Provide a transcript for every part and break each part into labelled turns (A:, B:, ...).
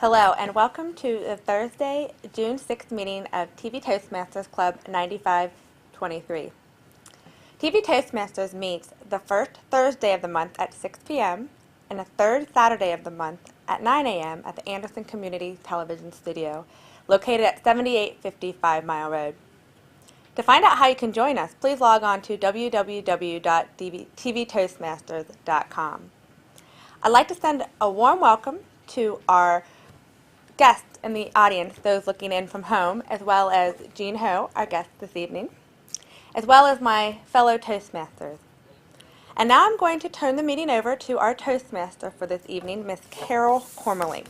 A: Hello and welcome to the Thursday, June 6th meeting of TV Toastmasters Club 9523. TV Toastmasters meets the first Thursday of the month at 6 p.m. and the third Saturday of the month at 9 a.m. at the Anderson Community Television Studio, located at 7855 Mile Road. To find out how you can join us, please log on to www.tvtoastmasters.com. I'd like to send a warm welcome to our guests in the audience, those looking in from home, as well as Jean Ho, our guest this evening, as well as my fellow Toastmasters. And now I'm going to turn the meeting over to our Toastmaster for this evening, Miss Carol Kormelink.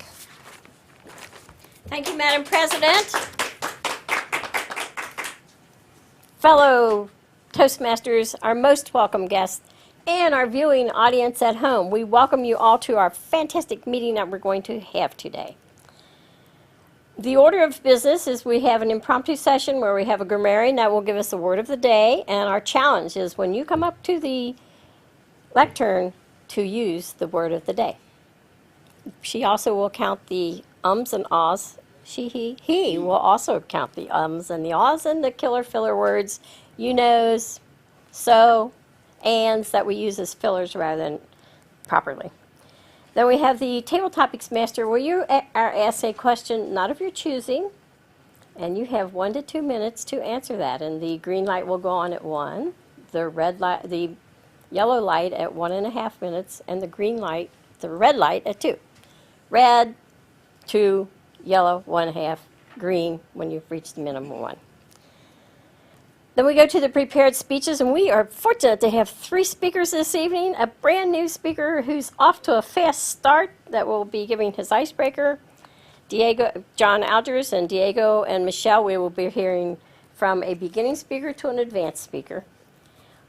B: Thank you, Madam President. Fellow Toastmasters, our most welcome guests, and our viewing audience at home, we welcome you all to our fantastic meeting that we're going to have today. The order of business is we have an impromptu session where we have a grammarian that will give us the word of the day, and our challenge is when you come up to the lectern to use the word of the day. She also will count the ums and ahs. He will also count the ums and the ahs and the killer filler words, you knows, so, ands that we use as fillers rather than properly. Then we have the Tabletopics Master, where you are asked a question not of your choosing, and you have 1 to 2 minutes to answer that. And the green light will go on at 1, the yellow light at 1.5 minutes, and the red light at 2. Red, 2, yellow, 1.5, green when you've reached the minimum 1. Then we go to the prepared speeches, and we are fortunate to have 3 speakers this evening. A brand new speaker who's off to a fast start that will be giving his icebreaker. John Algers, and Diego and Michelle, we will be hearing from a beginning speaker to an advanced speaker.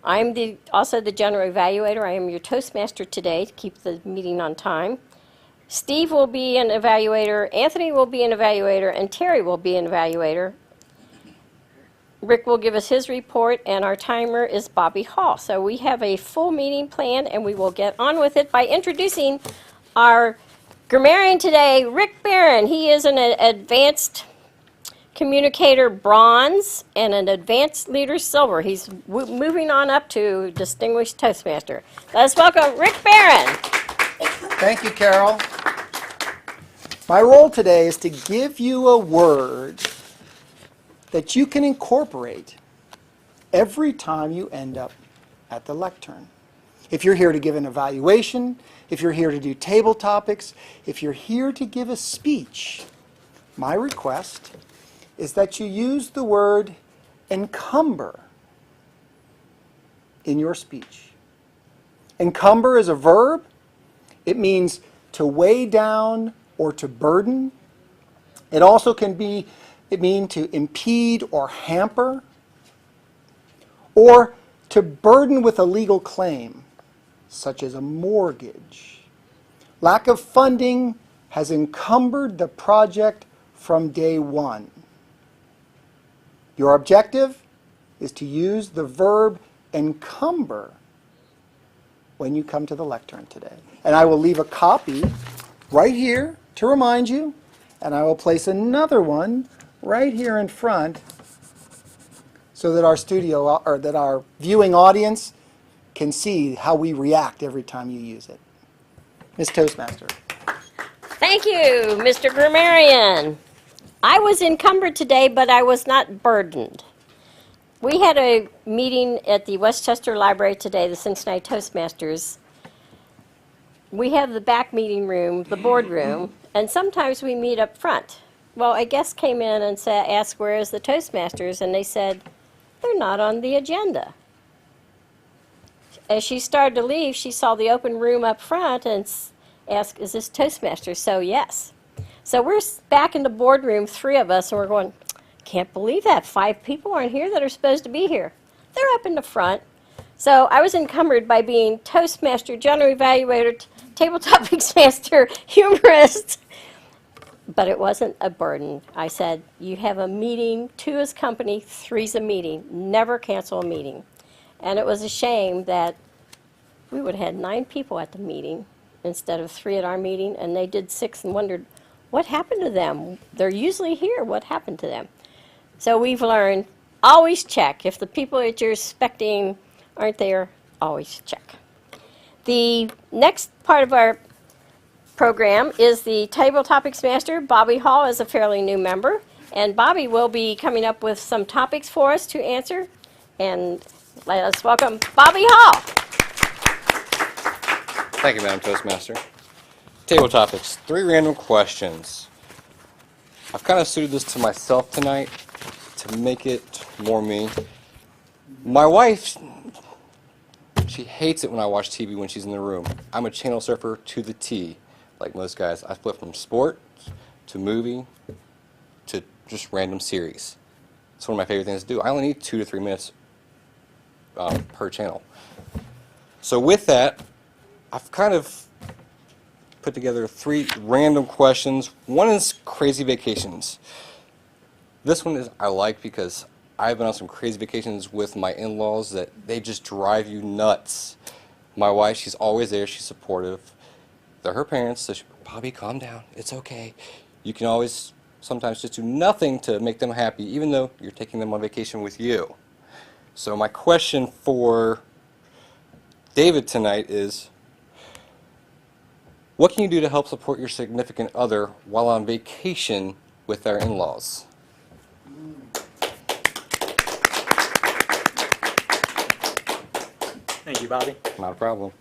B: I'm also the general evaluator. I am your Toastmaster today to keep the meeting on time. Steve will be an evaluator, Anthony will be an evaluator, and Terry will be an evaluator. Rick will give us his report, and our timer is Bobbie Hall. So we have a full meeting planned, and we will get on with it by introducing our grammarian today, Rick Barron. He is an advanced communicator bronze and an advanced leader silver. He's moving on up to distinguished Toastmaster. Let's welcome Rick Barron.
C: Thank you, Carol. My role today is to give you a word that you can incorporate every time you end up at the lectern. If you're here to give an evaluation, if you're here to do table topics, if you're here to give a speech, my request is that you use the word encumber in your speech. Encumber is a verb. It means to weigh down or to burden. It also can mean to impede or hamper, or to burden with a legal claim, such as a mortgage. Lack of funding has encumbered the project from day one. Your objective is to use the verb encumber when you come to the lectern today. And I will leave a copy right here to remind you, and I will place another one right here in front so that our viewing audience can see how we react every time you use it. Ms. Toastmaster.
B: Thank you, Mr. Grammarian. I was encumbered today, but I was not burdened. We had a meeting at the Westchester Library today, the Cincinnati Toastmasters. We have the back meeting room, the boardroom, and sometimes we meet up front. Well, a guest came in and asked, where is the Toastmasters? And they said, they're not on the agenda. As she started to leave, she saw the open room up front and asked, is this Toastmasters? So, yes. So we're back in the boardroom, 3 of us, and we're going, can't believe that. 5 people aren't here that are supposed to be here. They're up in the front. So I was encumbered by being Toastmaster, General Evaluator, Tabletopics Master, Humorist. But it wasn't a burden. I said, you have a meeting, 2 is company, 3's a meeting. Never cancel a meeting. And it was a shame that we would have had 9 people at the meeting instead of 3 at our meeting, and they did 6 and wondered, what happened to them? They're usually here. What happened to them? So we've learned, always check. If the people that you're expecting aren't there, always check. The next part of our program is the Tabletopics Master. Bobbie Hall is a fairly new member, and Bobbie will be coming up with some topics for us to answer. And let us welcome Bobbie Hall.
D: Thank you, Madam Toastmaster. Table topics, 3 random questions. I've kind of suited this to myself tonight to make it more me. My wife, she hates it when I watch TV when she's in the room. I'm a channel surfer to the T, like most guys. I flip from sport to movie to just random series. It's one of my favorite things to do. I only need 2 to 3 minutes per channel. So with that, I've kind of put together 3 random questions. One is crazy vacations. This one is I like because I've been on some crazy vacations with my in-laws that they just drive you nuts. My wife, she's always there, she's supportive. They're her parents, so Bobbie, calm down, it's okay. You can always sometimes just do nothing to make them happy, even though you're taking them on vacation with you. So my question for David tonight is, what can you do to help support your significant other while on vacation with their in-laws?
E: Thank you, Bobbie.
D: Not a problem.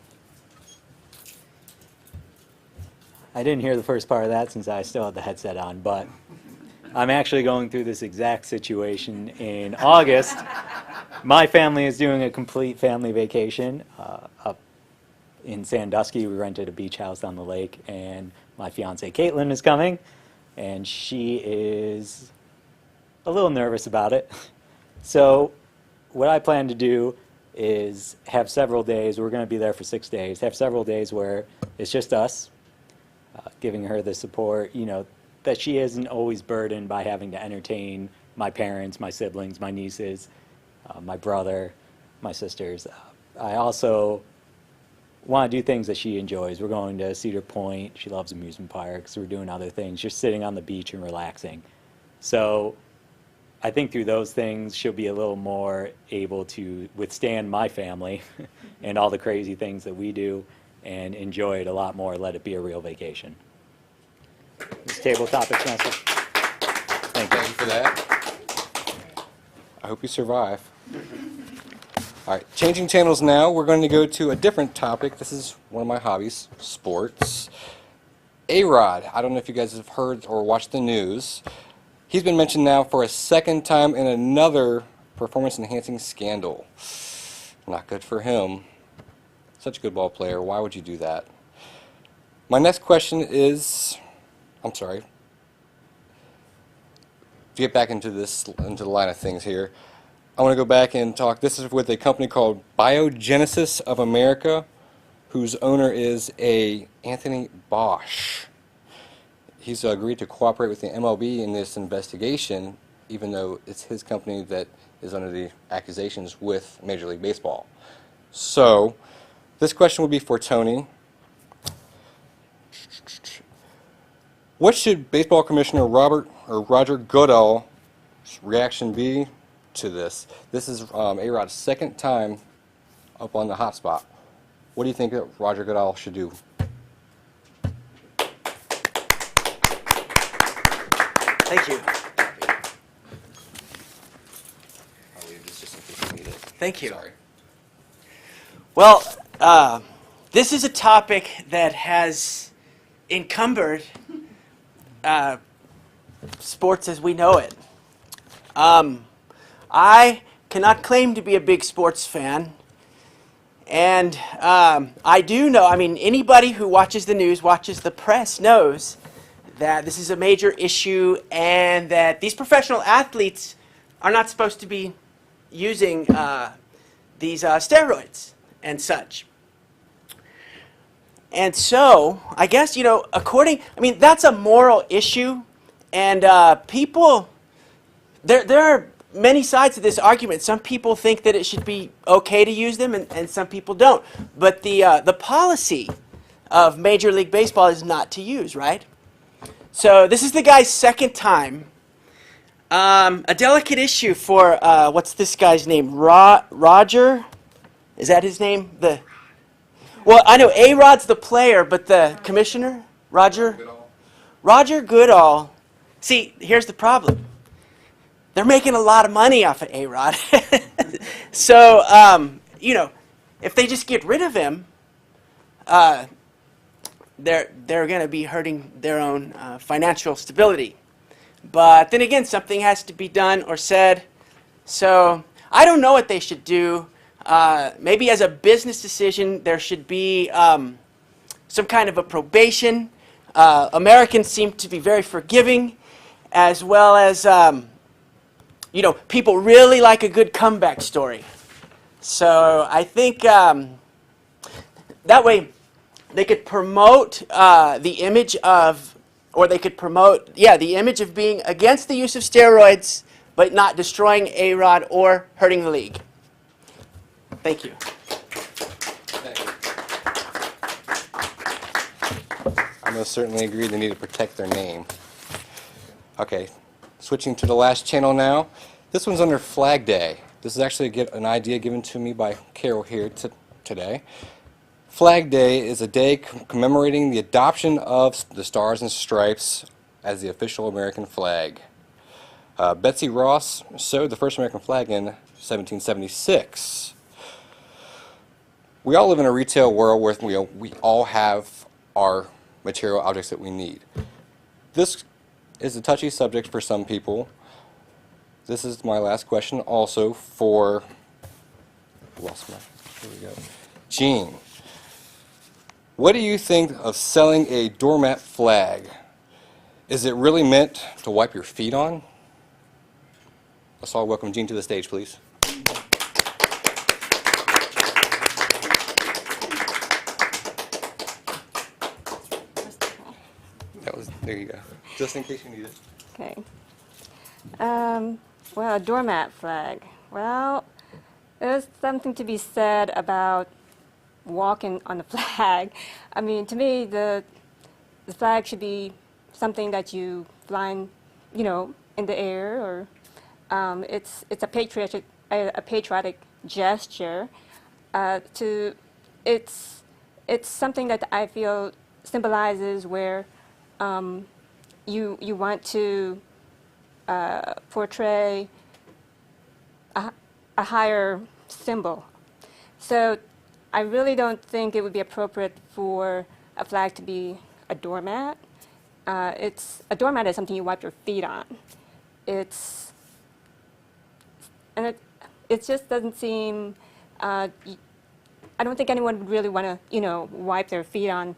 E: I didn't hear the first part of that since I still had the headset on, but I'm actually going through this exact situation in August. My family is doing a complete family vacation up in Sandusky. We rented a beach house on the lake, and my fiance Caitlin is coming, and she is a little nervous about it. So what I plan to do is have several days, we're going to be there for 6 days, have several days where it's just us, giving her the support, you know, that she isn't always burdened by having to entertain my parents, my siblings, my nieces, my brother, my sisters. I also want to do things that she enjoys. We're going to Cedar Point. She loves amusement parks. We're doing other things, just sitting on the beach and relaxing. So I think through those things, she'll be a little more able to withstand my family and all the crazy things that we do and enjoy it a lot more, let it be a real vacation. This Tabletopics Master. Thank you.
D: Thank you for that. I hope you survive. All right, changing channels now. We're going to go to a different topic. This is one of my hobbies, sports. A-Rod, I don't know if you guys have heard or watched the news. He's been mentioned now for a 2nd time in another performance-enhancing scandal. Not good for him. Such a good ball player. Why would you do that? My next question is, I'm sorry. To get back into the line of things here, I want to go back and talk. This is with a company called Biogenesis of America, whose owner is Anthony Bosch. He's agreed to cooperate with the MLB in this investigation, even though it's his company that is under the accusations with Major League Baseball. So, this question would be for Tony. What should Baseball Commissioner Roger Goodell's reaction be to this? This is A-Rod's 2nd time up on the hot spot. What do you think that Roger Goodell should do?
F: Thank you.
D: I'll leave this just in case you need it.
F: Thank you.
D: Sorry.
F: Well, this is a topic that has encumbered sports as we know it. I cannot claim to be a big sports fan. And I do know, I mean, anybody who watches the news, watches the press, knows that this is a major issue and that these professional athletes are not supposed to be using these steroids and such. And so, I guess, you know, that's a moral issue, and people, there are many sides to this argument. Some people think that it should be okay to use them, and some people don't. But the policy of Major League Baseball is not to use, right? So this is the guy's second time. A delicate issue for, what's this guy's name? Roger? Is that his name? Well, I know A-Rod's the player, but the commissioner? Roger? Roger Goodall. See, here's the problem. They're making a lot of money off of A-Rod. So, you know, if they just get rid of him, they're going to be hurting their own financial stability. But then again, something has to be done or said. So I don't know what they should do. Maybe as a business decision, there should be some kind of a probation. Americans seem to be very forgiving, as well as, you know, people really like a good comeback story. So I think that way they could promote the image of, or they could promote, the image of being against the use of steroids, but not destroying A-Rod or hurting the league. Thank you.
D: I most certainly agree they need to protect their name. Okay, switching to the last channel now. This one's under Flag Day. This is actually an idea given to me by Carol here today. Flag Day is a day commemorating the adoption of the Stars and Stripes as the official American flag. Betsy Ross sewed the first American flag in 1776. We all live in a retail world where we all have our material objects that we need. This is a touchy subject for some people. This is my last question also for, here we go, Gene. What do you think of selling a doormat flag? Is it really meant to wipe your feet on? Let's all welcome Gene to the stage, please. There you go. Just in case you need it.
G: Okay. Well, a doormat flag. Well, there's something to be said about walking on the flag. I mean, to me, the flag should be something that you fly, you know, in the air, or it's a patriotic gesture. It's something that I feel symbolizes where you want to portray a higher symbol. So I really don't think it would be appropriate for a flag to be a doormat. A doormat is something you wipe your feet on. It just doesn't seem. I don't think anyone would really want to, you know, wipe their feet on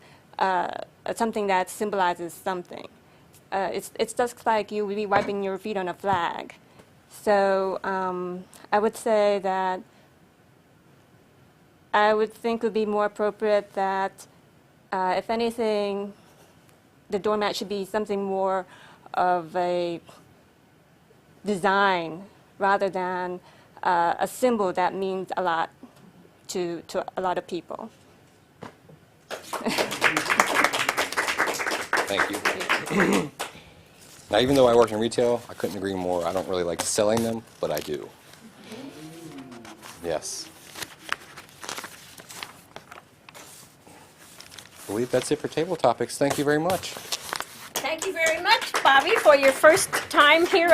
G: something that symbolizes something. It's just like you would be wiping your feet on a flag. So I would say that I would think it would be more appropriate that, if anything, the doormat should be something more of a design rather than a symbol that means a lot to a lot of people.
D: Thank you. Now, even though I work in retail, I couldn't agree more. I don't really like selling them, but I do. Yes. I believe that's it for Table Topics. Thank you very much.
B: Thank you very much, Bobbie, for your first time here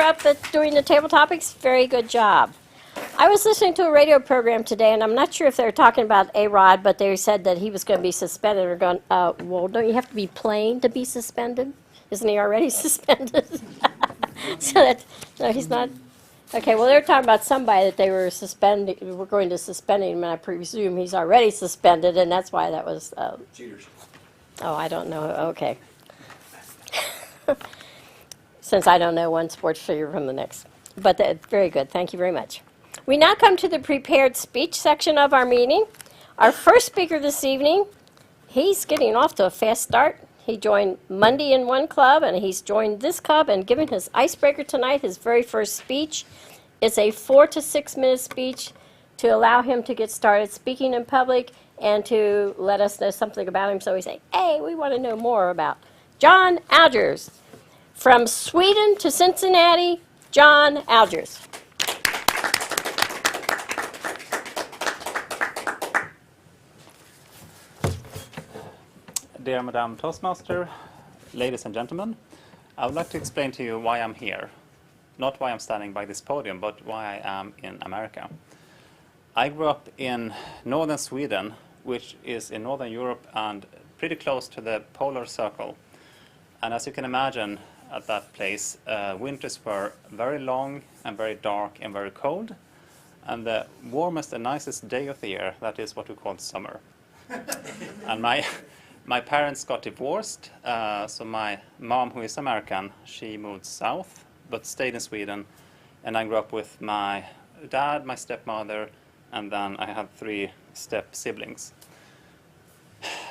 B: doing the Table Topics. Very good job. I was listening to a radio program today, and I'm not sure if they were talking about A-Rod, but they said that he was going to be suspended or going. Well, don't you have to be playing to be suspended? Isn't he already suspended? No, he's not. Okay, well, they were talking about somebody that they were suspending. We're going to suspend him, and I presume he's already suspended, and that's why that was.
D: Cheaters.
B: Oh, I don't know. Okay. Since I don't know one sports figure from the next. But very good. Thank you very much. We now come to the prepared speech section of our meeting. Our first speaker this evening, he's getting off to a fast start. He joined Monday in one club, and he's joined this club and giving his icebreaker tonight, his very first speech. It's a 4 to 6 minute speech to allow him to get started speaking in public and to let us know something about him. So we say, hey, we want to know more about John Algers. From Sweden to Cincinnati, John Algers.
H: Dear Madame Toastmaster, ladies and gentlemen, I would like to explain to you why I'm here. Not why I'm standing by this podium, but why I am in America. I grew up in northern Sweden, which is in northern Europe and pretty close to the polar circle. And as you can imagine, at that place, winters were very long and very dark and very cold. And the warmest and nicest day of the year, that is what we call summer. And my parents got divorced, so my mom, who is American, she moved south, but stayed in Sweden. And I grew up with my dad, my stepmother, and then I had 3 step siblings.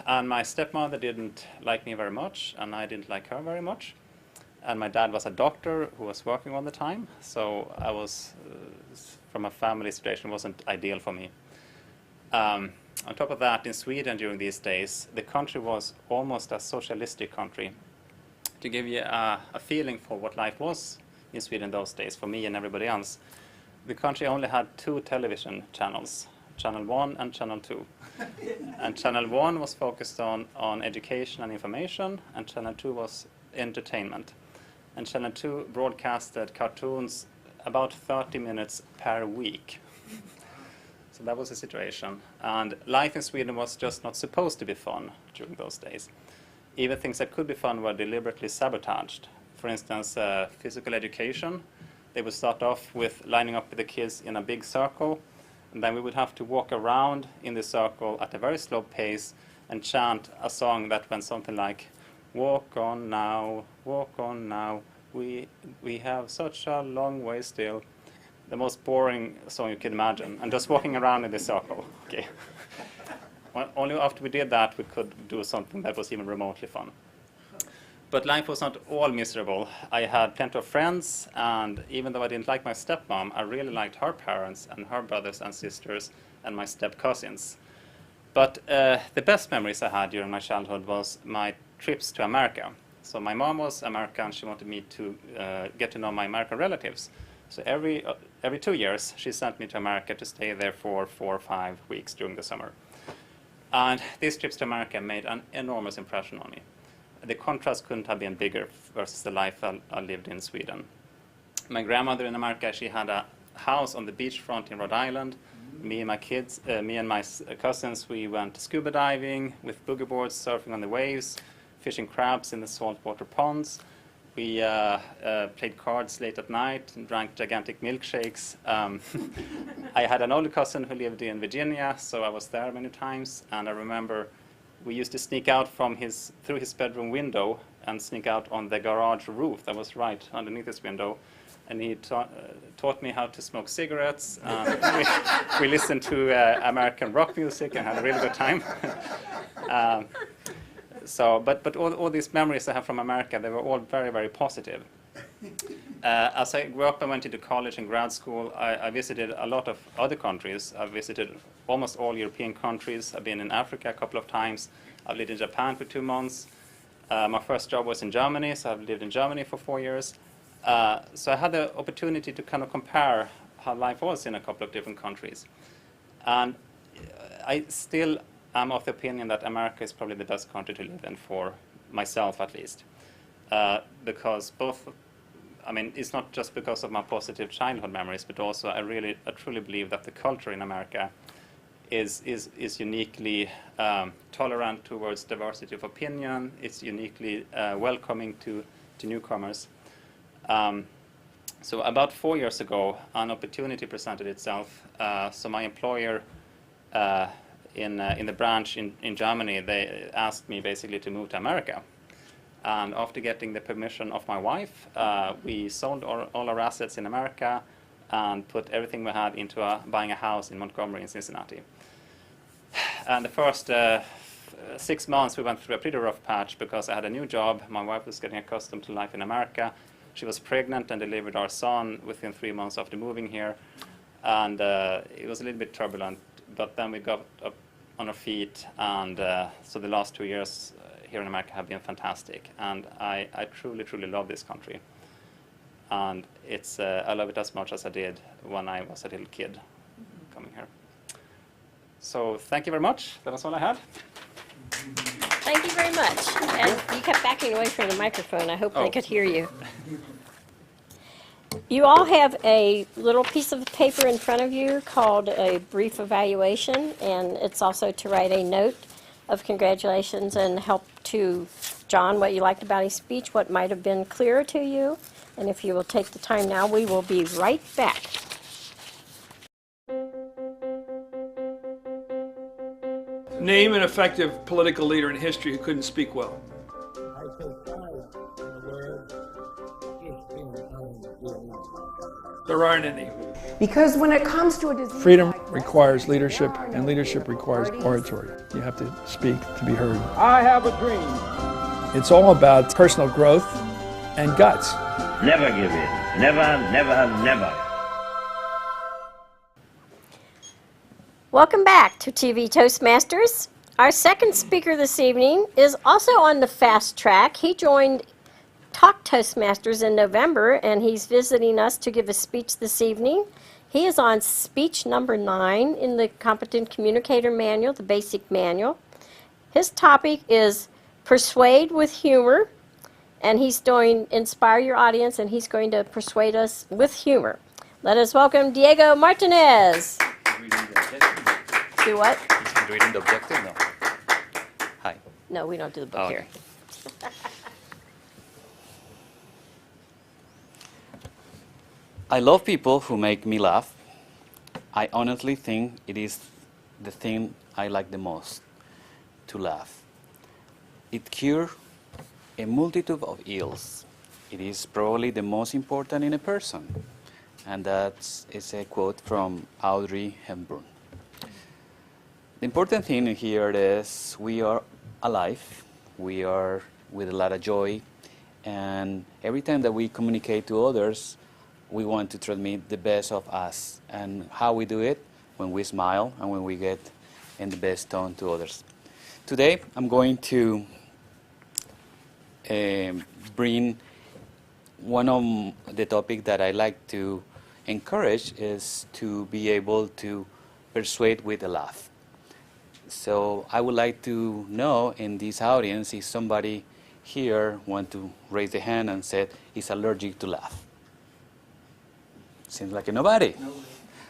H: And my stepmother didn't like me very much, and I didn't like her very much. And my dad was a doctor who was working all the time, so I was, from a family situation, wasn't ideal for me. On top of that, in Sweden during these days, the country was almost a socialistic country. To give you a feeling for what life was in Sweden those days, for me and everybody else, the country only had 2 television channels, Channel 1 and Channel 2. And Channel 1 was focused on education and information, and Channel 2 was entertainment. And Channel 2 broadcasted cartoons about 30 minutes per week. So that was the situation. And life in Sweden was just not supposed to be fun during those days. Even things that could be fun were deliberately sabotaged. For instance, physical education. They would start off with lining up with the kids in a big circle, and then we would have to walk around in the circle at a very slow pace and chant a song that went something like, walk on now, we have such a long way still. The most boring song you can imagine, and just walking around in the circle. Okay. Well, only after we did that we could do something that was even remotely fun. But life was not all miserable. I had plenty of friends, and even though I didn't like my stepmom, I really liked her parents and her brothers and sisters and my step-cousins. But the best memories I had during my childhood was my trips to America. So my mom was American. She wanted me to get to know my American relatives. So every 2 years, she sent me to America to stay there for 4 or 5 weeks during the summer. And these trips to America made an enormous impression on me. The contrast couldn't have been bigger versus the life I lived in Sweden. My grandmother in America, she had a house on the beachfront in Rhode Island. Me and my kids, me and my cousins, we went scuba diving with boogie boards, surfing on the waves, fishing crabs in the saltwater ponds. We played cards late at night and drank gigantic milkshakes. I had an older cousin who lived in Virginia, so I was there many times. And I remember we used to sneak out through his bedroom window and sneak out on the garage roof that was right underneath his window. And he taught me how to smoke cigarettes. We listened to American rock music and had a really good time. But all these memories I have from America, they were all very, very positive. As I grew up and went into college and grad school, I visited a lot of other countries. I visited almost all European countries. I've been in Africa a couple of times. I've lived in Japan for 2 months. My first job was in Germany, so I've lived in Germany for 4 years. So I had the opportunity to kind of compare how life was in a couple of different countries. And I still am of the opinion that America is probably the best country to live in, for myself at least. Because it's not just because of my positive childhood memories, but also I truly believe that the culture in America is uniquely tolerant towards diversity of opinion. It's uniquely welcoming to newcomers. So about 4 years ago, an opportunity presented itself. So my employer in the branch in Germany, they asked me basically to move to America. And after getting the permission of my wife, we sold all our assets in America and put everything we had into buying a house in Montgomery in Cincinnati. And the first 6 months we went through a pretty rough patch because I had a new job. My wife was getting accustomed to life in America. She was pregnant and delivered our son within 3 months after moving here. And it was a little bit turbulent, but then we got up on our feet. And so the last 2 years here in America have been fantastic, and I truly, truly love this country. And it's I love it as much as I did when I was a little kid coming here. So thank you very much. That was all I had.
B: Thank you very much. And you kept backing away from the microphone. I hope they could hear you. You all have a little piece of paper in front of you called a brief evaluation, and it's also to write a note of congratulations and help to John what you liked about his speech, what might have been clearer to you. And if you will take the time now, we will be right back.
I: Name an effective political leader in history who couldn't speak well. There aren't any.
J: Because when it comes to a disease,
I: Freedom requires leadership, and leadership requires oratory. You have to speak to be heard.
K: I have a dream.
I: It's all about personal growth and guts.
K: Never give in. Never, never, never.
B: Welcome back to TV Toastmasters. Our second speaker this evening is also on the fast track. He joined Talk Toastmasters in November, and he's visiting us to give a speech this evening. He is on speech number 9 in the Competent Communicator Manual, the basic manual. His topic is Persuade with Humor, and he's doing Inspire Your Audience, and he's going to persuade us with humor. Let us welcome Diego Martinez. Do what?
L: Reading the objective? No. Hi.
B: No, we don't do the book here.
L: I love people who make me laugh. I honestly think it is the thing I like the most, to laugh. It cures a multitude of ills. It is probably the most important in a person. And that is a quote from Audrey Hepburn. The important thing here is we are alive, we are with a lot of joy, and every time that we communicate to others, we want to transmit the best of us. And how we do it? When we smile and when we get in the best tone to others. Today, I'm going to bring one of the topics that I like to encourage is to be able to persuade with a laugh. So I would like to know in this audience if somebody here want to raise the hand and said is allergic to laugh. Seems like nobody.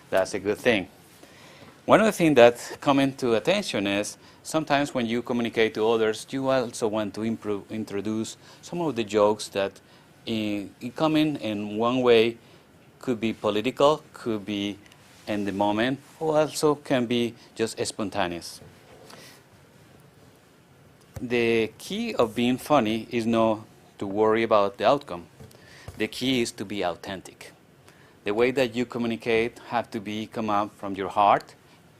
L: That's a good thing. One of the things that come into attention is sometimes when you communicate to others, you also want to introduce some of the jokes that coming in one way could be political, could be in the moment, or also can be just spontaneous. The key of being funny is not to worry about the outcome. The key is to be authentic. The way that you communicate have to come up from your heart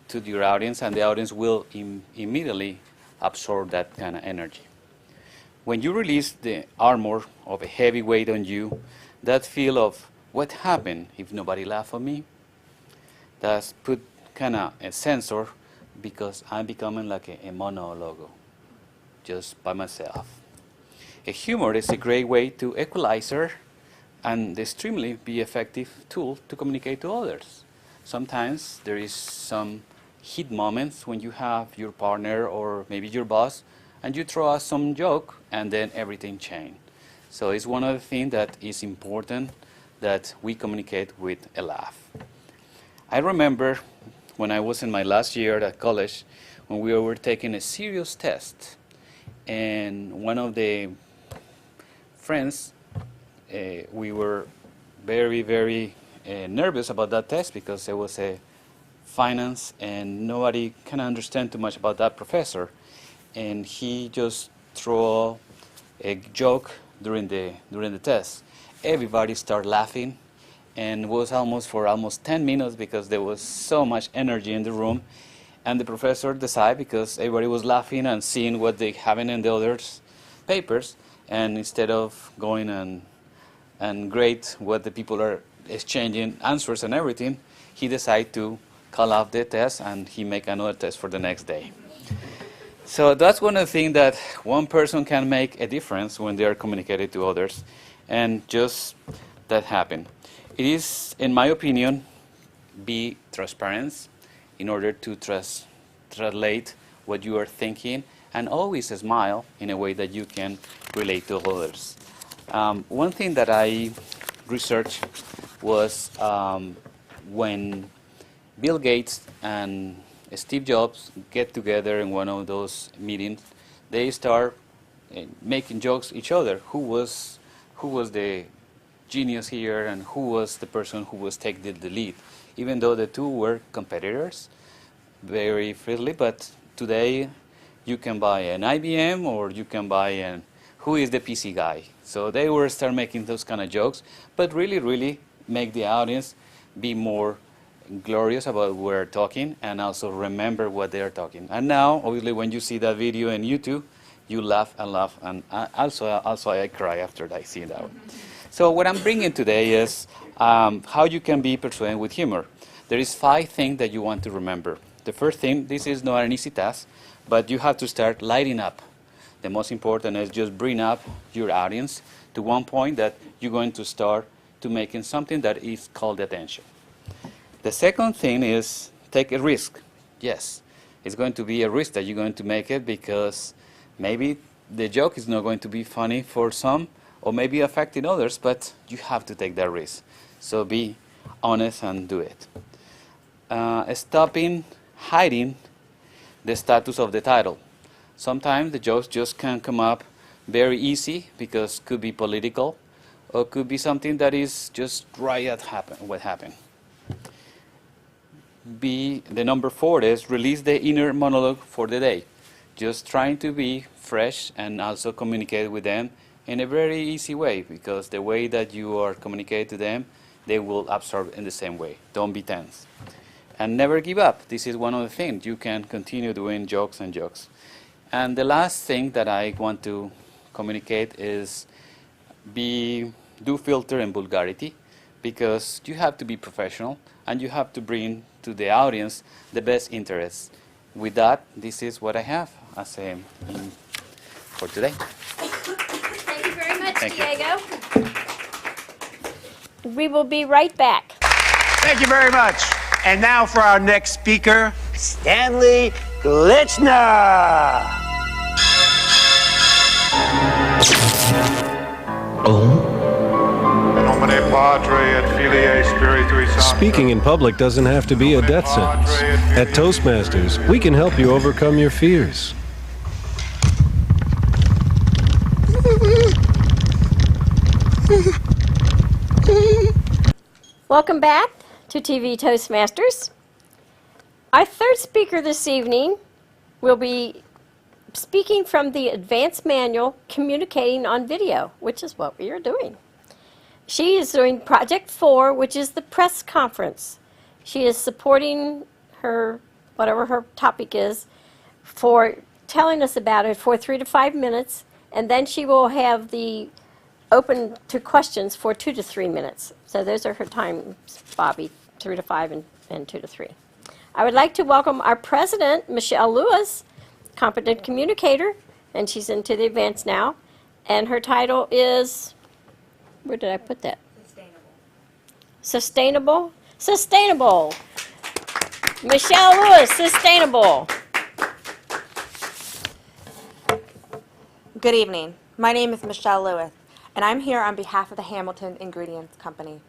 L: to your audience, and the audience will immediately absorb that kind of energy. When you release the armor of a heavy weight on you, that feel of what happened if nobody laughed at me, that's put kind of a sensor because I'm becoming like a monologue, just by myself. A humor is a great way to equalizer and extremely be effective tool to communicate to others. Sometimes there is some heat moments when you have your partner or maybe your boss and you throw out some joke and then everything changes. So it's one of the things that is important that we communicate with a laugh. I remember when I was in my last year at college when we were taking a serious test, and one of the friends we were very, very nervous about that test because there was a finance and nobody can understand too much about that professor. And he just threw a joke during the test. Everybody started laughing, and it was almost 10 minutes because there was so much energy in the room. And the professor decided, because everybody was laughing and seeing what they have in the others' papers, and instead of going and grade what the people are exchanging answers and everything, he decided to call off the test and he make another test for the next day. So that's one of the things that one person can make a difference when they are communicating to others, and just that happen. It is, in my opinion, be transparent in order to translate what you are thinking, and always smile in a way that you can relate to others. One thing that I researched was when Bill Gates and Steve Jobs get together in one of those meetings, they start making jokes each other. Who was the genius here, and who was the person who was taking the lead? Even though the two were competitors, very freely. But today, you can buy an IBM, or you can buy an who is the PC guy. So they were start making those kind of jokes, but really make the audience be more glorious about what we're talking, and also remember what they're talking. And now, obviously, when you see that video on YouTube, you laugh, and also I cry after I see that one. So what I'm bringing today is how you can be persuaded with humor. There is 5 things that you want to remember. The first thing, this is not an easy task, but you have to start lighting up. The most important is just bring up your audience to one point that you're going to start to making something that is called attention. The second thing is take a risk. Yes, it's going to be a risk that you're going to make it, because maybe the joke is not going to be funny for some, or maybe affecting others, but you have to take that risk. So be honest and do it. Stopping hiding the status of the title. Sometimes the jokes just can come up very easy because could be political, or could be something that is just right at what happened. The number 4 is release the inner monologue for the day. Just trying to be fresh and also communicate with them in a very easy way, because the way that you are communicating to them, they will absorb in the same way. Don't be tense. And never give up. This is one of the things. You can continue doing jokes and jokes. And the last thing that I want to communicate is do filter and vulgarity, because you have to be professional and you have to bring to the audience the best interests. With that, this is what I have as for today.
B: Thank you very much,
L: Thank you.
B: Diego. We will be right back.
M: Thank you very much. And now for our next speaker, Stanley Glitchner.
N: Speaking in public doesn't have to be a death sentence. At Toastmasters, we can help you overcome your fears.
B: Welcome back to TV Toastmasters. Our third speaker this evening will be speaking from the Advanced Manual Communicating on Video, which is what we are doing. She is doing Project 4, which is the press conference. She is supporting her, whatever her topic is, for telling us about it for 3 to 5 minutes, and then she will have the open to questions for 2 to 3 minutes. So those are her times, Bobbie, 3 to 5 and 2 to 3. I would like to welcome our president, Michelle Lewis, competent communicator, and she's into the advanced now, and her title is, where did I put that? Sustainable. Sustainable. Michelle Lewis, Sustainable.
A: Good evening. My name is Michelle Lewis, and I'm here on behalf of the Hamilton Ingredients Company.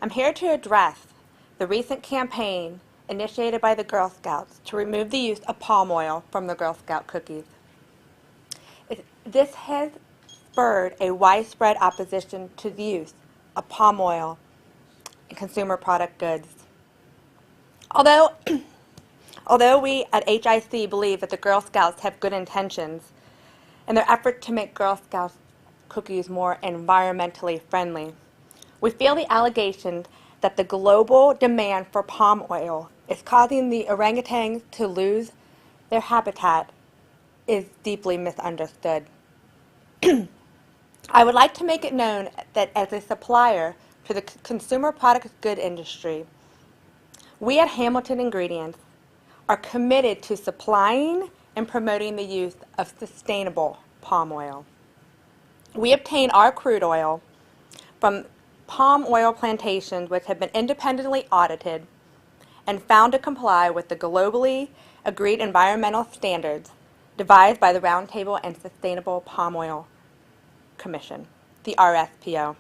A: I'm here to address the recent campaign initiated by the Girl Scouts to remove the use of palm oil from the Girl Scout cookies. This has spurred a widespread opposition to the use of palm oil in consumer product goods. Although we at HIC believe that the Girl Scouts have good intentions in their effort to make Girl Scouts cookies more environmentally friendly, we feel the allegation that the global demand for palm oil is causing the orangutans to lose their habitat is deeply misunderstood. I would like to make it known that as a supplier to the consumer products good industry, we at Hamilton Ingredients are committed to supplying in promoting the use of sustainable palm oil. We obtain our crude oil from palm oil plantations which have been independently audited and found to comply with the globally agreed environmental standards devised by the Roundtable and Sustainable Palm Oil Commission, the RSPO.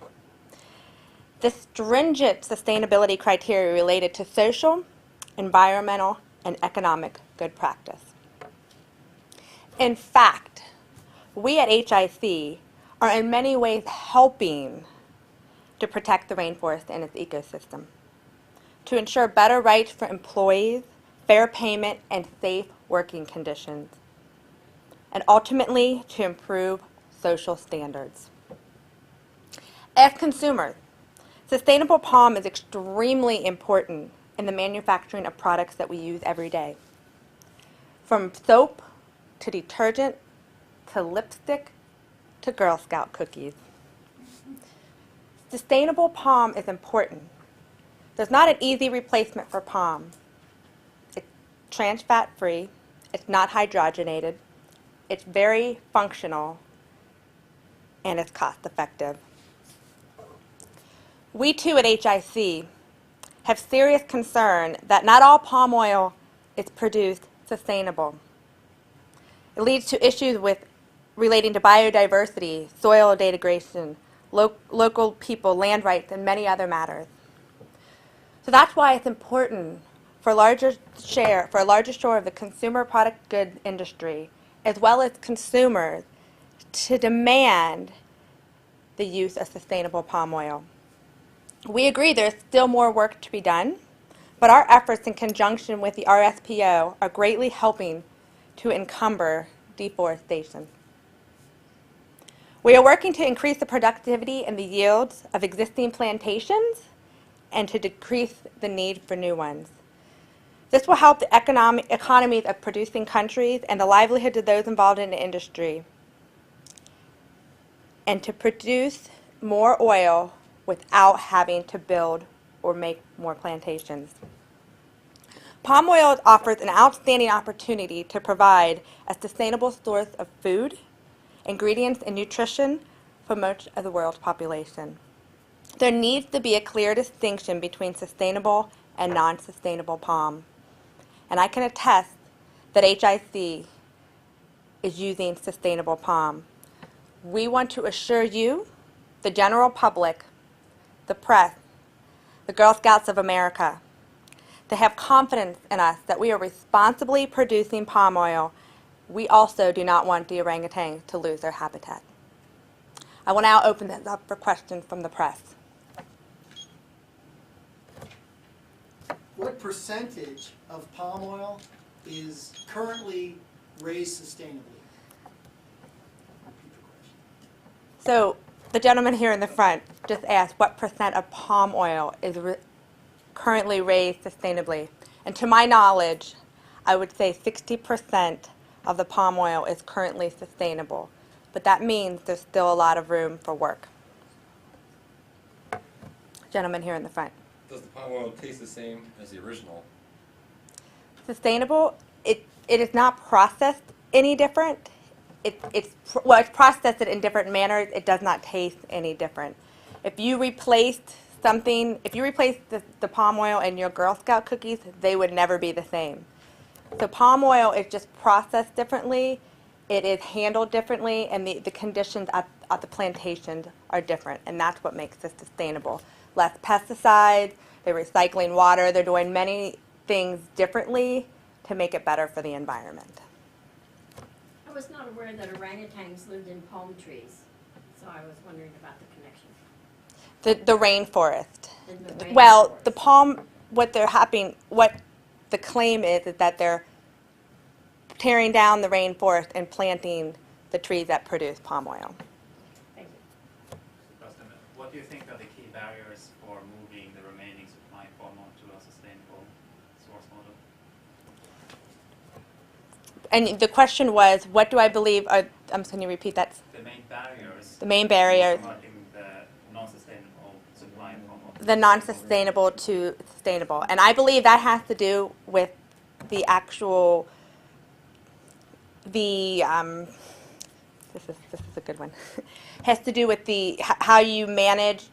A: The stringent sustainability criteria related to social, environmental, and economic good practice. In fact, we at HIC are in many ways helping to protect the rainforest and its ecosystem, to ensure better rights for employees, fair payment, and safe working conditions, and ultimately to improve social standards. As consumers, sustainable palm is extremely important in the manufacturing of products that we use every day. From soap to detergent to lipstick to Girl Scout cookies. Sustainable palm is important. There's not an easy replacement for palm. It's trans fat free, it's not hydrogenated, it's very functional, and it's cost effective. We too at HIC have serious concern that not all palm oil is produced sustainable. It leads to issues relating to biodiversity, soil degradation, local people, land rights, and many other matters. So that's why it's important for a larger share of the consumer product good industry, as well as consumers, to demand the use of sustainable palm oil. We agree there's still more work to be done, but our efforts in conjunction with the RSPO are greatly helping to encumber deforestation. We are working to increase the productivity and the yields of existing plantations and to decrease the need for new ones. This will help the economies of producing countries and the livelihoods of those involved in the industry, and to produce more oil without having to build or make more plantations. Palm oil offers an outstanding opportunity to provide a sustainable source of food, ingredients, and nutrition for much of the world's population. There needs to be a clear distinction between sustainable and non-sustainable palm. And I can attest that HIC is using sustainable palm. We want to assure you, the general public, the press, the Girl Scouts of America, to have confidence in us that we are responsibly producing palm oil. We also do not want the orangutans to lose their habitat. I will now open this up for questions from the press.
C: What percentage of palm oil is currently raised sustainably?
A: So the gentleman here in the front just asked what percent of palm oil is currently raised sustainably. And to my knowledge, I would say 60% of the palm oil is currently sustainable. But that means there's still a lot of room for work. Gentleman here in the front.
D: Does the palm oil taste the same as the original?
A: Sustainable, it is not processed any different. It's processed in different manners. It does not taste any different. If you replaced the palm oil in your Girl Scout cookies, they would never be the same. So palm oil is just processed differently, it is handled differently, and the conditions at the plantations are different, and that's what makes it sustainable. Less pesticides, they're recycling water, they're doing many things differently to make it better for the environment.
B: I was not aware that orangutans lived in palm trees, so I was wondering about the connection.
A: The rainforest.
B: The
A: Well,
B: rainforest.
A: the palm, what the claim is that they're tearing down the rainforest and planting the trees that produce palm oil.
B: Thank you.
H: What do you think are the key barriers for moving the remaining supply palm oil to a sustainable source model?
A: And the question was, what do I believe are, can you repeat that?
H: The main barriers.
A: The main barriers.
H: Promoting the non-sustainable supply of palm oil.
A: The non-sustainable to sustainable. And I believe that has to do with the actual the this is a good one. Has to do with how you manage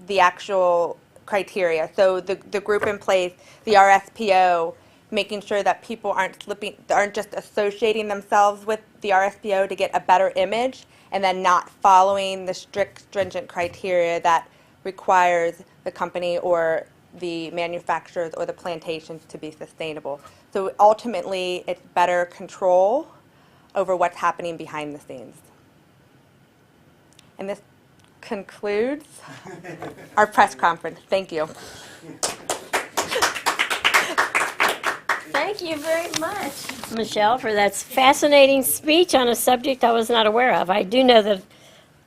A: the actual criteria. So the group in place, the RSPO, making sure that people aren't just associating themselves with the RSPO to get a better image, and then not following the strict, stringent criteria that requires the company or the manufacturers or the plantations to be sustainable. So ultimately, it's better control over what's happening behind the scenes. And this concludes our press conference. Thank you.
B: Thank you very much, Michelle, for that fascinating speech on a subject I was not aware of. I do know that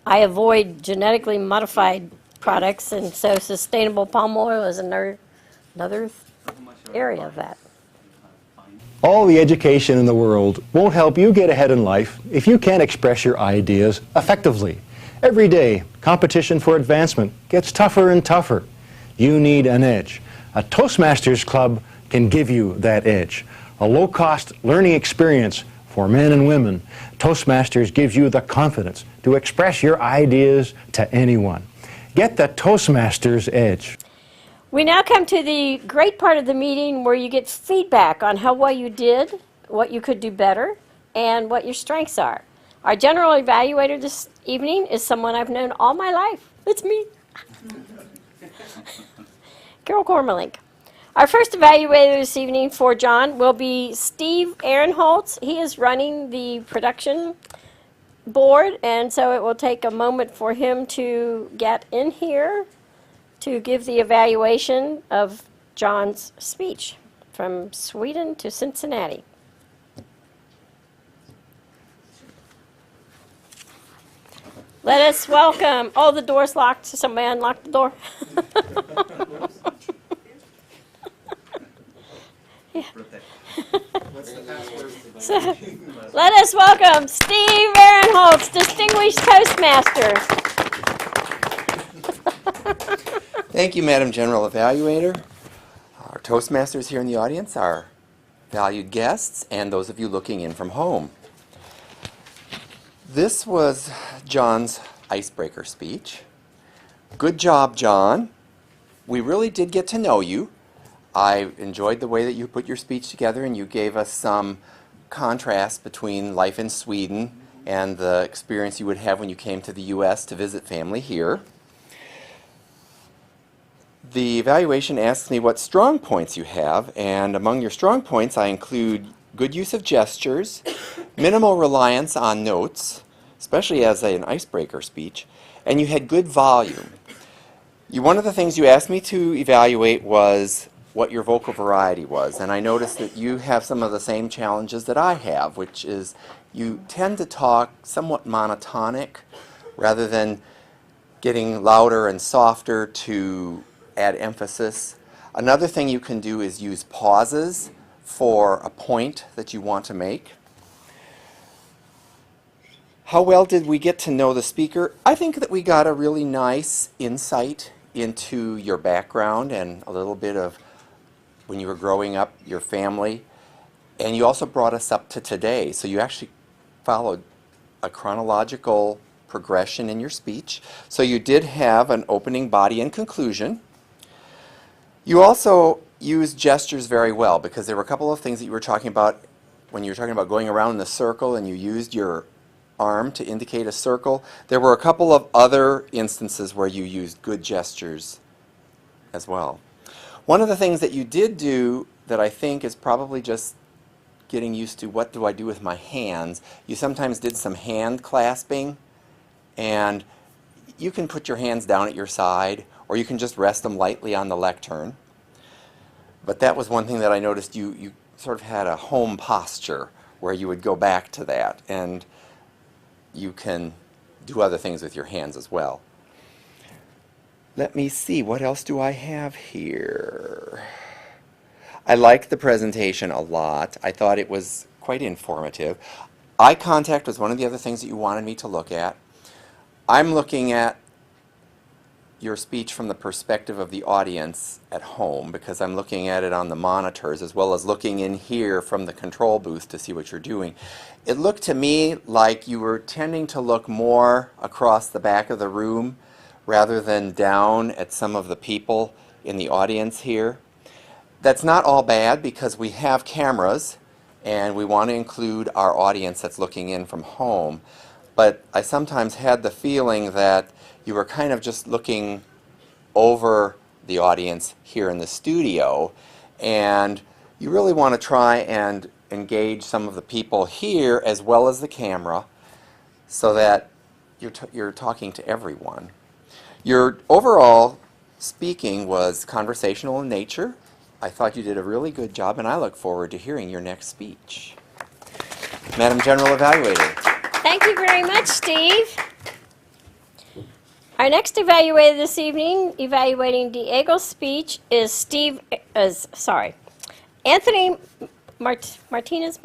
B: I avoid genetically modified products, and so sustainable palm oil is another area of that.
O: All the education in the world won't help you get ahead in life if you can't express your ideas effectively. Every day, competition for advancement gets tougher and tougher. You need an edge. A Toastmasters club can give you that edge. A low-cost learning experience for men and women. Toastmasters gives you the confidence to express your ideas to anyone. Get the Toastmasters edge.
B: We now come to the great part of the meeting where you get feedback on how well you did, what you could do better, and what your strengths are. Our general evaluator this evening is someone I've known all my life. It's me. Carol Kormelink. Our first evaluator this evening for John will be Steve Ehrenholtz. He is running the production board, and so it will take a moment for him to get in here to give the evaluation of John's speech from Sweden to Cincinnati. Let us welcome, oh, the door's locked, so somebody unlock the door. Yeah. So, let us welcome Steve Ehrenholtz, Distinguished Toastmaster.
P: Thank you, Madam General Evaluator, our Toastmasters here in the audience, our valued guests, and those of you looking in from home. This was John's icebreaker speech. Good job, John. We really did get to know you. I enjoyed the way that you put your speech together, and you gave us some contrast between life in Sweden and the experience you would have when you came to the U.S. to visit family here. The evaluation asks me what strong points you have, and among your strong points I include good use of gestures, minimal reliance on notes, especially as an icebreaker speech, and you had good volume. One of the things you asked me to evaluate was what your vocal variety was, and I noticed that you have some of the same challenges that I have, which is you tend to talk somewhat monotonic rather than getting louder and softer to add emphasis. Another thing you can do is use pauses for a point that you want to make. How well did we get to know the speaker? I think that we got a really nice insight into your background and a little bit of when you were growing up, your family, and you also brought us up to today. So you actually followed a chronological progression in your speech. So you did have an opening, body, and conclusion. You also used gestures very well, because there were a couple of things that you were talking about when you were talking about going around in the circle and you used your arm to indicate a circle. There were a couple of other instances where you used good gestures as well. One of the things that you did do that I think is probably just getting used to what do I do with my hands, you sometimes did some hand clasping, and you can put your hands down at your side or you can just rest them lightly on the lectern. But that was one thing that I noticed you sort of had a home posture where you would go back to that, and you can do other things with your hands as well. Let me see, what else do I have here? I liked the presentation a lot. I thought it was quite informative. Eye contact was one of the other things that you wanted me to look at. I'm looking at your speech from the perspective of the audience at home, because I'm looking at it on the monitors as well as looking in here from the control booth to see what you're doing. It looked to me like you were tending to look more across the back of the room rather than down at some of the people in the audience here. That's not all bad, because we have cameras and we want to include our audience that's looking in from home. But I sometimes had the feeling that you were kind of just looking over the audience here in the studio, and you really want to try and engage some of the people here as well as the camera so that you're talking to everyone. Your overall speaking was conversational in nature. I thought you did a really good job, and I look forward to hearing your next speech. Madam General Evaluator.
B: Thank you very much, Steve. Our next evaluator this evening, evaluating Diego's speech, is Anthony Martinez.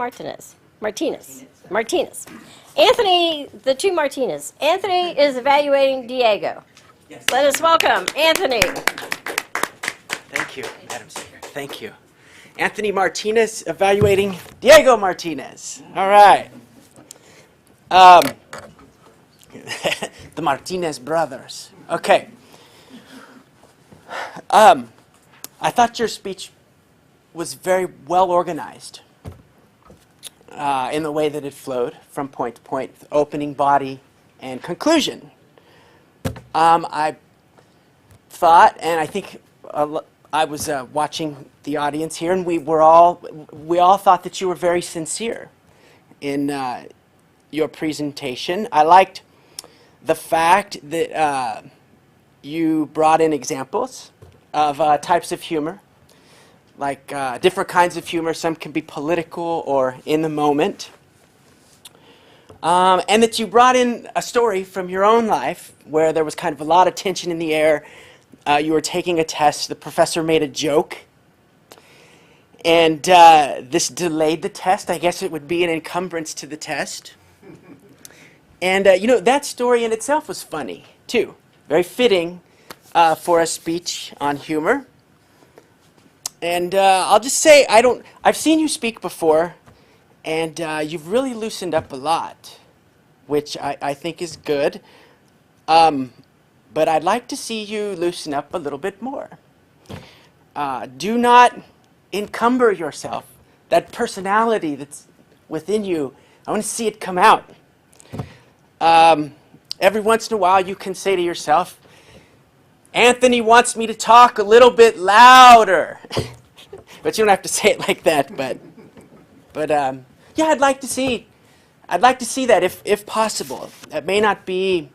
B: Anthony, the two Martinez. Anthony is evaluating Diego.
F: Yes.
B: Let us welcome Anthony.
F: Thank you, Madam Speaker. Thank you. Anthony Martinez evaluating Diego Martinez. All right. The Martinez brothers. Okay. I thought your speech was very well organized in the way that it flowed from point to point, opening, body, and conclusion. I thought, and I think I was watching the audience here, and we all thought that you were very sincere in your presentation. I liked the fact that you brought in examples of types of humor, like different kinds of humor. Some can be political or in the moment. And that you brought in a story from your own life where there was kind of a lot of tension in the air. You were taking a test. The professor made a joke. And this delayed the test. I guess it would be an encumbrance to the test. And, you know, that story in itself was funny, too. Very fitting for a speech on humor. And I'll just say, I've seen you speak before, and you've really loosened up a lot, which I think is good. But I'd like to see you loosen up a little bit more. Do not encumber yourself. That personality that's within you, I want to see it come out. Every once in a while you can say to yourself, Anthony wants me to talk a little bit louder. But you don't have to say it like that, but yeah, I'd like to see that if possible. That may not be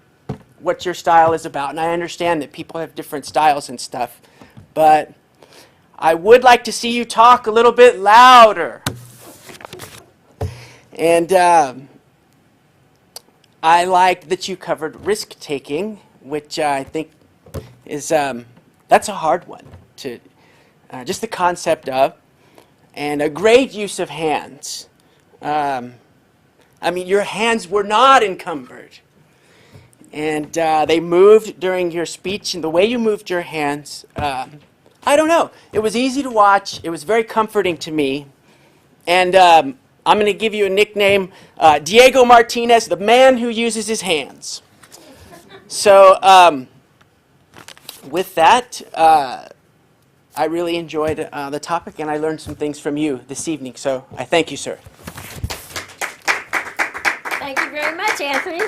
F: what your style is about, and I understand that people have different styles and stuff, but I would like to see you talk a little bit louder. And I like that you covered risk-taking, which I think is, that's a hard one, to just the concept of, and a great use of hands. I mean, your hands were not encumbered. And they moved during your speech, and the way you moved your hands, I don't know. It was easy to watch. It was very comforting to me. And I'm going to give you a nickname, Diego Martinez, the man who uses his hands. So with that, I really enjoyed the topic, and I learned some things from you this evening. So I thank you, sir.
B: Thank you very much, Anthony.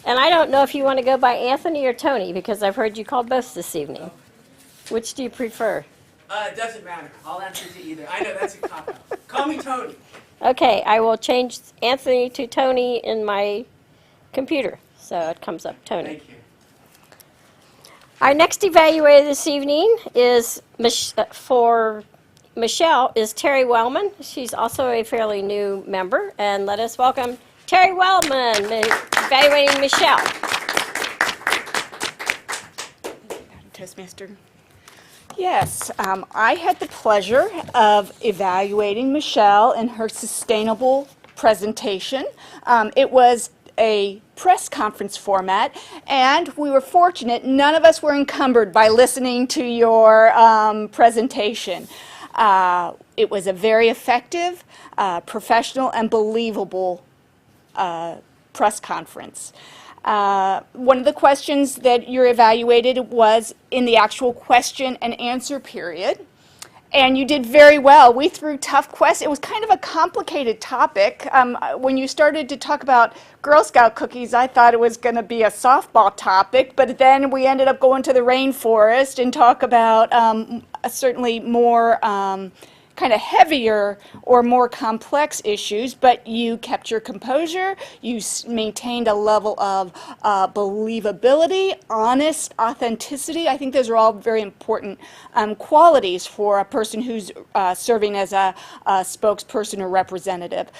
B: And I don't know if you want to go by Anthony or Tony, because I've heard you called both this evening. Which do you prefer?
F: It doesn't matter. I'll answer to either. I know that's a cop-out. Call me Tony.
B: Okay, I will change Anthony to Tony in my computer, so it comes up Tony.
F: Thank you.
B: Our next evaluator this evening is for Michelle is Terry Wellman. She's also a fairly new member, and let us welcome Terry Wellman, evaluating Michelle.
Q: Toastmaster. Yes, I had the pleasure of evaluating Michelle in her sustainable presentation. It was a press conference format, and we were fortunate none of us were encumbered by listening to your presentation. It was a very effective, professional, and believable press conference. One of the questions that you're evaluated was in the actual question and answer period. And you did very well. We threw tough questions. It was kind of a complicated topic. When you started to talk about Girl Scout cookies, I thought it was going to be a softball topic, but then we ended up going to the rainforest and talk about certainly more kind of heavier or more complex issues, but you kept your composure, you maintained a level of believability, honest authenticity. I think those are all very important qualities for a person who's serving as a spokesperson or representative.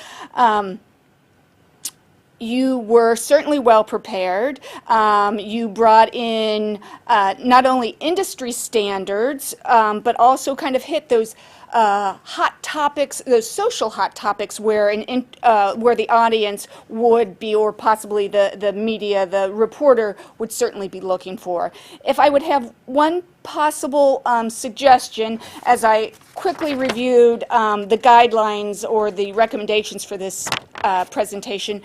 Q: You were certainly well prepared. You brought in not only industry standards, but also kind of hit those hot topics, those social hot topics where where the audience would be, or possibly the media, the reporter would certainly be looking for. If I would have one possible suggestion, as I quickly reviewed the guidelines or the recommendations for this presentation,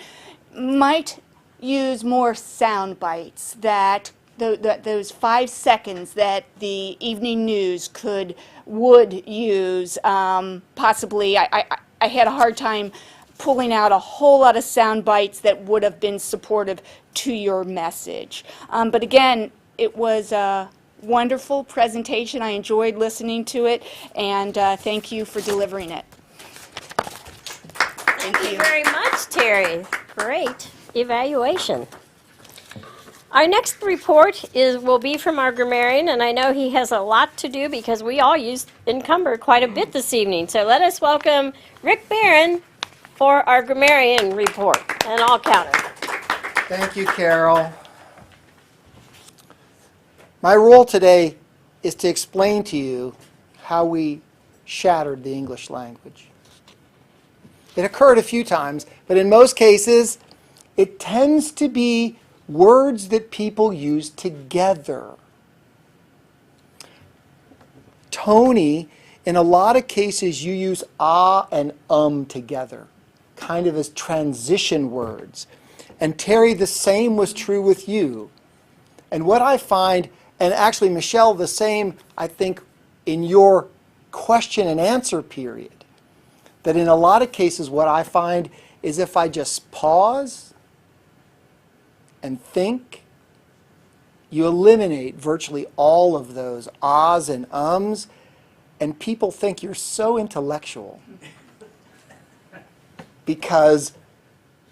Q: might use more sound bites, that those 5 seconds that the evening news would use. Possibly, I had a hard time pulling out a whole lot of sound bites that would have been supportive to your message. But again, it was a wonderful presentation. I enjoyed listening to it, and thank you for delivering it.
B: Thank you very much, Terry. Great evaluation. Our next report will be from our grammarian, and I know he has a lot to do because we all used encumber quite a bit this evening. So let us welcome Rick Barron for our grammarian report, and I'll count it.
C: Thank you, Carol. My role today is to explain to you how we shattered the English language. It occurred a few times, but in most cases, it tends to be words that people use together. Tony, in a lot of cases, you use ah and together, kind of as transition words. And Terry, the same was true with you. And what I find, and actually Michelle, the same, I think, in your question and answer period, that in a lot of cases what I find is if I just pause and think, you eliminate virtually all of those ahs and ums, and people think you're so intellectual because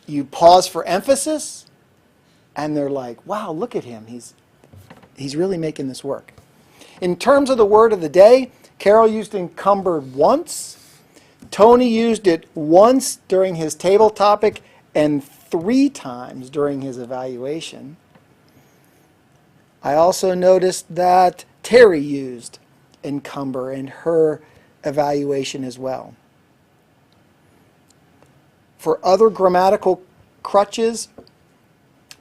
C: you pause for emphasis, and they're like, wow, look at him. He's really making this work. In terms of the word of the day, Carol used encumbered once. Tony used it once during his table topic and 3 times during his evaluation. I also noticed that Terry used encumber in her evaluation as well. For other grammatical crutches,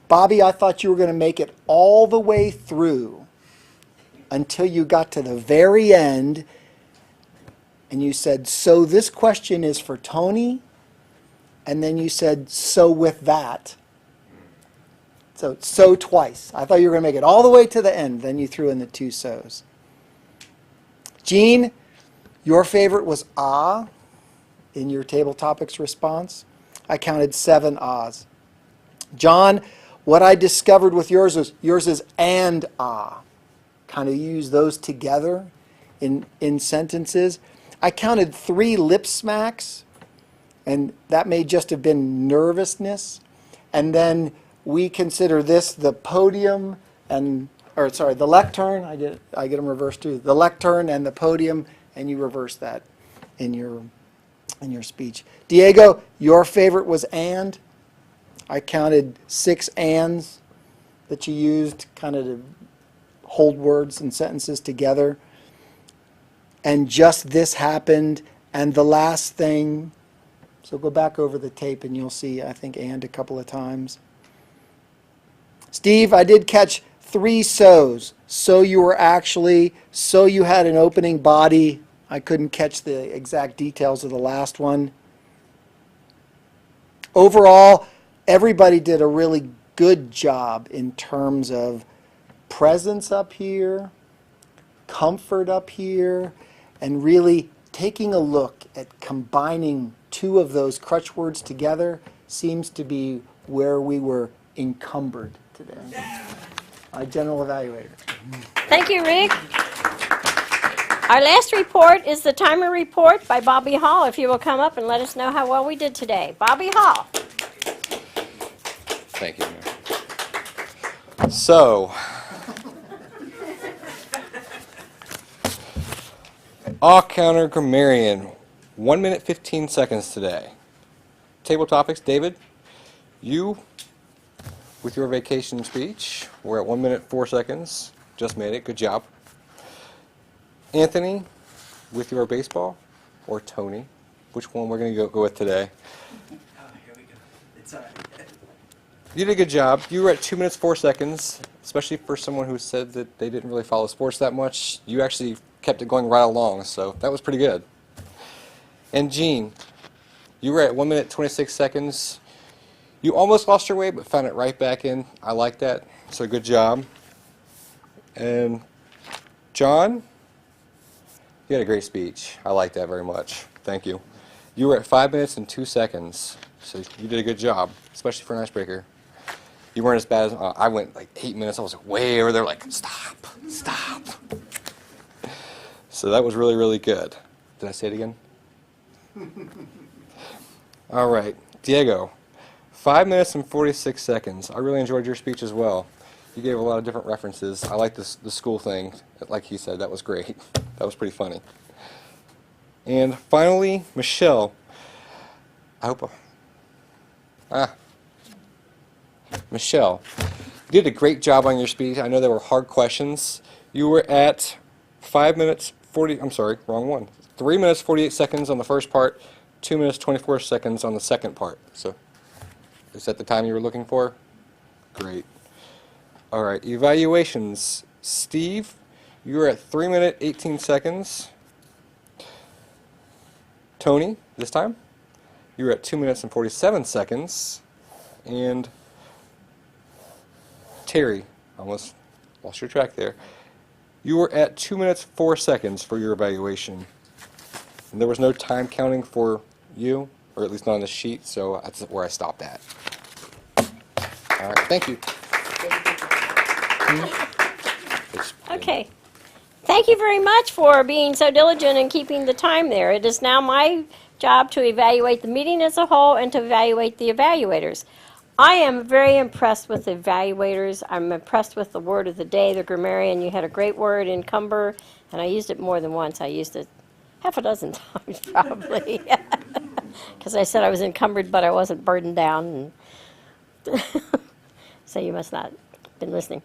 C: Bobbie, I thought you were going to make it all the way through until you got to the very end and you said, so this question is for Tony, and then you said, so with that. So twice. I thought you were going to make it all the way to the end, then you threw in the 2 so's. Jean, your favorite was ah in your table topics response. I counted 7 ahs. John, what I discovered with yours is and ah. Kind of use those together in sentences. I counted 3 lip smacks, and that may just have been nervousness. And then we consider this the podium the lectern. I get them reversed too. The lectern and the podium, and you reverse that in your speech. Diego, your favorite was and. I counted 6 ands that you used kind of to hold words and sentences together. And just this happened, and the last thing, so go back over the tape and you'll see, I think, and a couple of times. Steve, I did catch 3 so's. So you were actually, so you had an opening body. I couldn't catch the exact details of the last one. Overall, everybody did a really good job in terms of presence up here, comfort up here, and really taking a look at combining 2 of those crutch words together seems to be where we were encumbered today. General evaluator.
B: Thank you, Rick. Our last report is the timer report by Bobbie Hall. If you will come up and let us know how well we did today. Bobbie Hall.
D: Thank you, Mayor. So, all-counter grammarian, 1 minute 15 seconds today. Tabletopics, David, you, with your vacation speech, we're at 1 minute 4 seconds. Just made it. Good job. Anthony, with your baseball, or Tony, which one we're going to go with today?
F: Here we go. It's all right.
D: You did a good job. You were at 2 minutes 4 seconds, especially for someone who said that they didn't really follow sports that much. You actually kept it going right along, so that was pretty good. And Gene, you were at 1 minute 26 seconds. You almost lost your way, but found it right back in. I like that, so good job. And John, you had a great speech. I like that very much. Thank you. You were at 5 minutes and 2 seconds, so you did a good job, especially for an icebreaker. You weren't as bad as I went like 8 minutes. I was way over there like, stop, stop. So that was really, really good. Did I say it again? All right, Diego, 5 minutes and 46 seconds. I really enjoyed your speech as well. You gave a lot of different references. I like the school thing, like you said. That was great. That was pretty funny. And finally, Michelle. I hope. Michelle, you did a great job on your speech. I know there were hard questions. You were at 5 minutes 40. I'm sorry, wrong one. 3 minutes 48 seconds on the first part. 2 minutes 24 seconds on the second part. So, is that the time you were looking for? Great. All right, evaluations. Steve, you were at 3 minutes 18 seconds. Tony, this time, you were at 2 minutes and 47 seconds. And Terry, almost lost your track there. You were at 2 minutes 4 seconds for your evaluation. And there was no time counting for you, or at least not on the sheet, so that's where I stopped at. All right, thank you.
B: Okay. Thank you very much for being so diligent and keeping the time there. It is now my job to evaluate the meeting as a whole and to evaluate the evaluators. I am very impressed with the evaluators. I'm impressed with the word of the day, the grammarian. You had a great word, encumber, and I used it more than once. I used it half a dozen times probably, because I said I was encumbered, but I wasn't burdened down. And so you must not have been listening.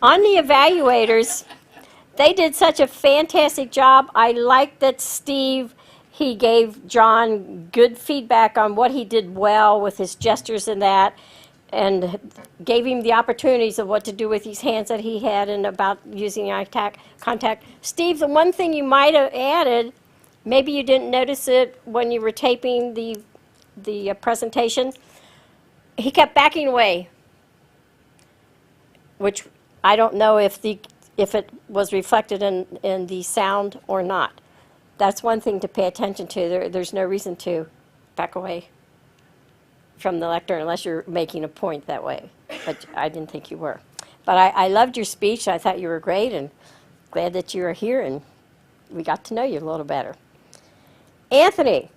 B: On the evaluators, they did such a fantastic job. I like that Steve, he gave John good feedback on what he did well with his gestures and that, and gave him the opportunities of what to do with these hands that he had and about using eye contact. Steve, the one thing you might have added, maybe you didn't notice it when you were taping the presentation, he kept backing away, which I don't know if it was reflected in the sound or not. That's one thing to pay attention to. There's no reason to back away from the lectern unless you're making a point that way. But I didn't think you were. But I loved your speech. I thought you were great, and glad that you are here and we got to know you a little better. Anthony,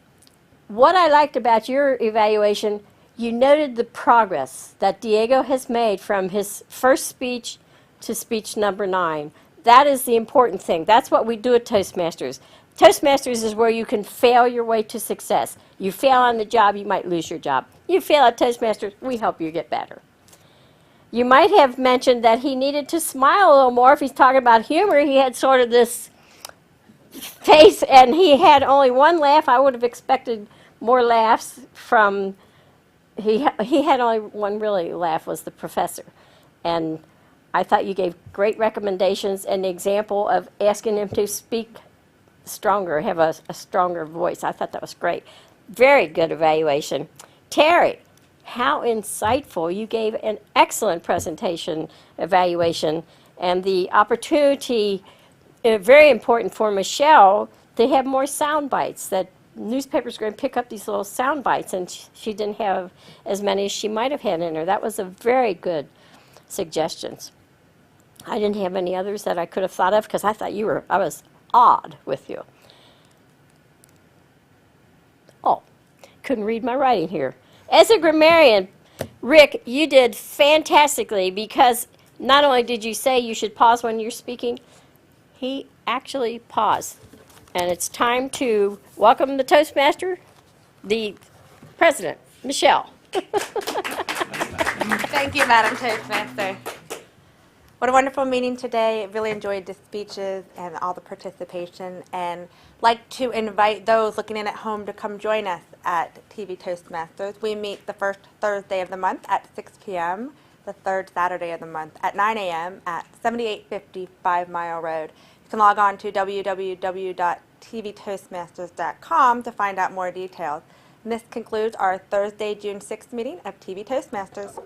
B: what I liked about your evaluation, you noted the progress that Diego has made from his first speech to speech number 9. That is the important thing. That's what we do at Toastmasters. Toastmasters is where you can fail your way to success. You fail on the job, you might lose your job. You fail at Toastmasters, we help you get better. You might have mentioned that he needed to smile a little more. If he's talking about humor, he had sort of this face, and he had only one laugh. I would have expected more laughs from, he had only one really laugh, was the professor. And I thought you gave great recommendations and the example of asking them to speak stronger, have a stronger voice. I thought that was great. Very good evaluation. Terry, how insightful. You gave an excellent presentation evaluation, and the opportunity, very important for Michelle, to have more sound bites, that newspapers are going to pick up these little sound bites, and she didn't have as many as she might have had in her. That was a very good suggestions. I didn't have any others that I could have thought of because I thought I was awed with you. Oh, couldn't read my writing here. As a grammarian, Rick, you did fantastically, because not only did you say you should pause when you're speaking, he actually paused. And it's time to welcome the Toastmaster, the president, Michelle.
A: Thank you, Madam Toastmaster. What a wonderful meeting today. Really enjoyed the speeches and all the participation, and like to invite those looking in at home to come join us at TV Toastmasters. We meet the first Thursday of the month at 6 p.m., the third Saturday of the month at 9 a.m. at 7850 5 Mile Road. You can log on to www.tvtoastmasters.com to find out more details. And this concludes our Thursday, June 6th meeting of TV Toastmasters.